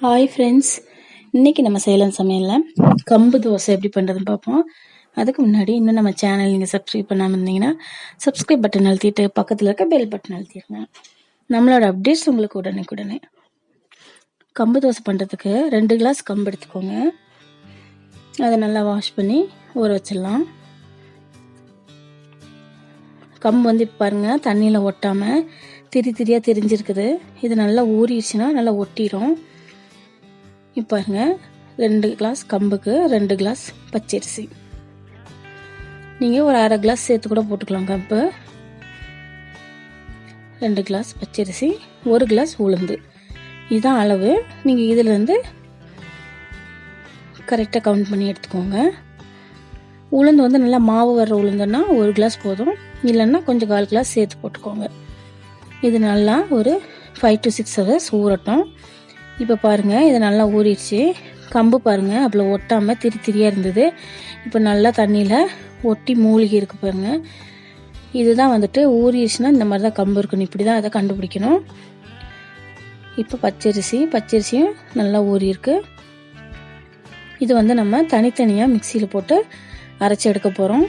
Hi friends, இன்றைக்கி நம்ம சேலம் சமையலில் கம்பு தோசை எப்படி பண்ணுறதுன்னு பார்ப்போம். அதுக்கு முன்னாடி இன்னும் நம்ம சேனல் நீங்கள் சப்ஸ்கிரைப் பண்ணாமல் இருந்தீங்கன்னா சப்ஸ்கிரைப் பட்டன் அழுத்திட்டு பக்கத்தில் இருக்க பெல் பட்டன் அழுத்திடுங்க. நம்மளோட அப்டேட்ஸ் உங்களுக்கு உடனே கம்பு தோசை பண்ணுறதுக்கு 2 கிளாஸ் கம்பு எடுத்துக்கோங்க. அதை நல்லா வாஷ் பண்ணி ஊற வச்சிடலாம். கம்பு வந்து இப்போ பாருங்கள், தண்ணியில் ஒட்டாமல் திரியாக திரிஞ்சிருக்குது. இது நல்லா ஊறிடுச்சுன்னா நல்லா ஒட்டிடும். இப்போ பாருங்க, 2 கிளாஸ் கம்புக்கு 2 கிளாஸ் பச்சரிசி. நீங்கள் ஒரு அரை கிளாஸ் சேர்த்து கூட போட்டுக்கலாம். கம்பு 2 கிளாஸ் பச்சரிசி, 1 கிளாஸ் உளுந்து, இதுதான் அளவு. நீங்கள் இதிலேருந்து கரெக்டாக கவுண்ட் பண்ணி எடுத்துக்கோங்க. உளுந்து வந்து நல்லா மாவு வர்ற உளுந்துன்னா 1 கிளாஸ் போதும், இல்லைன்னா கொஞ்சம் 1/4 கிளாஸ் சேர்த்து போட்டுக்கோங்க. இது நல்லா ஒரு 5 to 6 hours ஊறட்டும். இப்போ பாருங்கள், இது நல்லா ஊறிடுச்சு. கம்பு பாருங்கள், அவ்வளோ ஒட்டாமல் திரியாக இருந்தது. இப்போ நல்லா தண்ணியில் ஒட்டி மூழ்கி இருக்கு பாருங்கள். இதுதான் வந்துட்டு ஊறிடுச்சுன்னா இந்த மாதிரி தான் கம்பு இருக்கணும். இப்படி தான் அதை கண்டுபிடிக்கணும். இப்போ பச்சரிசியும் நல்லா ஊறி இருக்கு. இது வந்து நம்ம தனித்தனியாக மிக்சியில் போட்டு அரைச்சி எடுக்க போகிறோம்.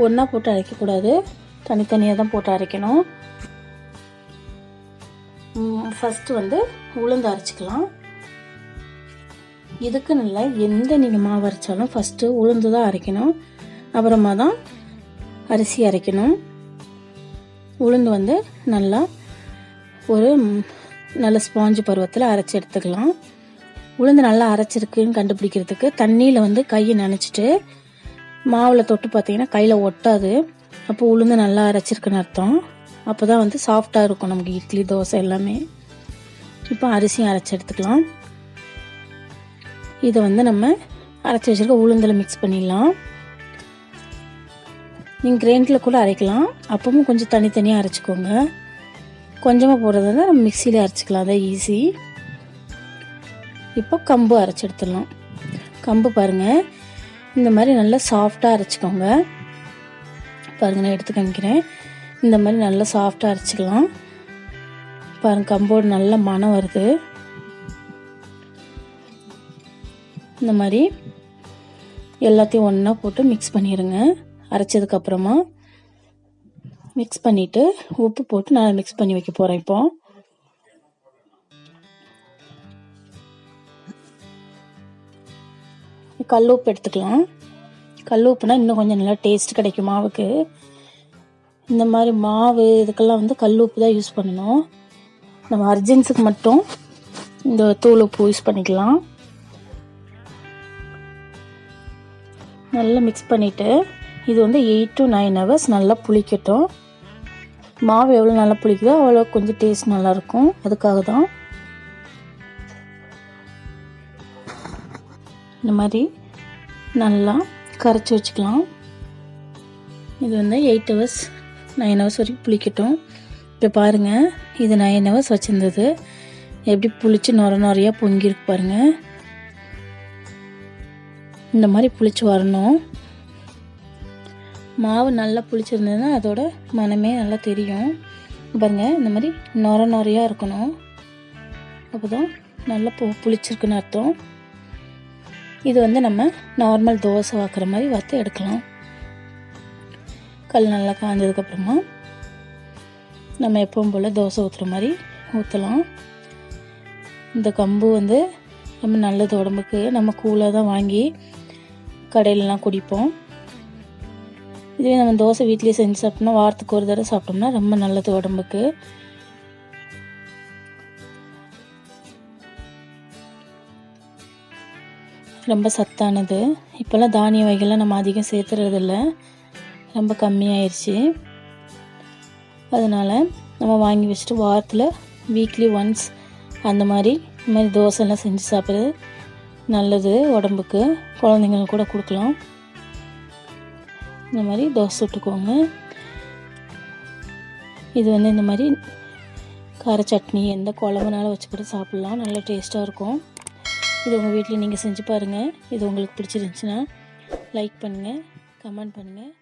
ஒன்றா போட்டு அரைக்கக்கூடாது, தனித்தனியாக தான் போட்டு அரைக்கணும். ஃபஸ்ட்டு வந்து உளுந்து அரைச்சிக்கலாம். இதுக்கு நல்லா எந்த நீங்கள் மாவு அரைச்சாலும் ஃபஸ்ட்டு உளுந்து தான் அரைக்கணும், அப்புறமா தான் அரிசி அரைக்கணும். உளுந்து வந்து நல்லா ஒரு நல்ல ஸ்பாஞ்சு பருவத்தில் அரைச்சி எடுத்துக்கலாம். உளுந்து நல்லா அரைச்சிருக்குன்னு கண்டுபிடிக்கிறதுக்கு தண்ணியில் வந்து கையை நனைச்சிட்டு மாவில் தொட்டு பார்த்தீங்கன்னா கையில் ஒட்டாது. அப்போ உளுந்து நல்லா அரைச்சிருக்குன்னு அர்த்தம். அப்போ தான் வந்து சாஃப்டாக இருக்கும் நமக்கு இட்லி தோசை எல்லாமே. இப்போ அரிசியும் அரைச்சி எடுத்துக்கலாம். இதை வந்து நம்ம அரைச்சி வச்சுருக்க உளுந்தில் மிக்ஸ் பண்ணிடலாம். நீங்கள் கிரைண்டரில் கூட அரைக்கலாம், அப்பவும் கொஞ்சம் தனித்தனியாக அரைச்சிக்கோங்க. கொஞ்சமாக போடுறது வந்து நம்ம மிக்சியிலே அரைச்சிக்கலாம், அதான் ஈஸி. இப்போ கம்பு அரைச்சி எடுத்துடலாம். கம்பு பாருங்கள், இந்த மாதிரி நல்லா சாஃப்டாக அரைச்சிக்கோங்க. பாருங்கள், நான் எடுத்து காமிக்கிறேன். இந்த மாதிரி நல்லா சாஃப்டாக அரைச்சிக்கலாம். பாருங்கள், கம்போடு நல்ல மணம் வருது. இந்த மாதிரி எல்லாத்தையும் ஒன்றா போட்டு மிக்ஸ் பண்ணிடுங்க. அரைச்சதுக்கப்புறமா மிக்ஸ் பண்ணிவிட்டு உப்பு போட்டு நல்லா மிக்ஸ் பண்ணி வைக்க போகிறேன். இப்போ கல் உப்பு எடுத்துக்கலாம். கல் உப்புனா இன்னும் கொஞ்சம் நல்லா டேஸ்ட் கிடைக்கும் மாவுக்கு. இந்த மாதிரி மாவு இதுக்கெல்லாம் வந்து கல் உப்பு தான் யூஸ் பண்ணணும். நம்ம அர்ஜென்ஸுக்கு மட்டும் இந்த தூள் உப்பு யூஸ் பண்ணிக்கலாம். நல்லா மிக்ஸ் பண்ணிவிட்டு இது வந்து 8 to 9 hours நல்லா புளிக்கட்டும். மாவு எவ்வளோ நல்லா புளிக்குதோ அவ்வளோ கொஞ்சம் டேஸ்ட் நல்லாயிருக்கும். அதுக்காக தான் இந்த மாதிரி நல்லா கரைச்சி வச்சுக்கலாம். இது வந்து 8 hours 9 hours வரைக்கும் புளிக்கட்டும். இப்போ பாருங்கள், இது 9 hours வச்சுருந்தது எப்படி புளிச்சு நுரையாக பொங்கிருக்கு பாருங்கள். இந்த மாதிரி புளிச்சு வரணும். மாவு நல்லா புளிச்சிருந்ததுன்னா அதோட மனமே நல்லா தெரியும். பாருங்கள், இந்த மாதிரி நுரையாக இருக்கணும். அப்போ தான் நல்லா புளிச்சிருக்குன்னு அர்த்தம். இது வந்து நம்ம நார்மல் தோசை வாக்குற மாதிரி வறுத்து எடுக்கலாம். கல் நல்லா காய்ஞ்சதுக்கப்புறமா நம்ம எப்பவும் போல் தோசை ஊற்றுற மாதிரி ஊற்றலாம். இந்த கம்பு வந்து நம்ம நல்லது உடம்புக்கு. நம்ம கூலாக தான் வாங்கி கடையிலலாம் குடிப்போம். இதுவே நம்ம தோசை வீட்லேயே செஞ்சு சாப்பிட்டோம்னா வாரத்துக்கு ஒரு தடவை சாப்பிட்டோம்னா ரொம்ப நல்லது உடம்புக்கு. ரொம்ப சத்தானது. இப்போல்லாம் தானிய வகைகள்லாம் நம்ம அதிகம் சேர்த்துறதில்ல, ரொம்ப கம்மியாயிருச்சு. அதனால் நம்ம வாங்கி வச்சுட்டு வாரத்தில் வீக்லி ஒன்ஸ் இந்த மாதிரி தோசைலாம் செஞ்சு சாப்பிட்றது நல்லது உடம்புக்கு. குழந்தைங்களுக்கு கூட கொடுக்கலாம். இந்த மாதிரி தோசை சுட்டுக்கோங்க. இது வந்து இந்த மாதிரி கார சட்னி எந்த குழம்புனாலும் வச்சு கூட சாப்பிட்லாம், நல்ல டேஸ்ட்டாக இருக்கும். இது உங்கள் வீட்டில் நீங்கள் செஞ்சு பாருங்கள். இது உங்களுக்கு பிடிச்சிருந்துச்சுன்னா லைக் பண்ணுங்கள், கமெண்ட் பண்ணுங்கள்.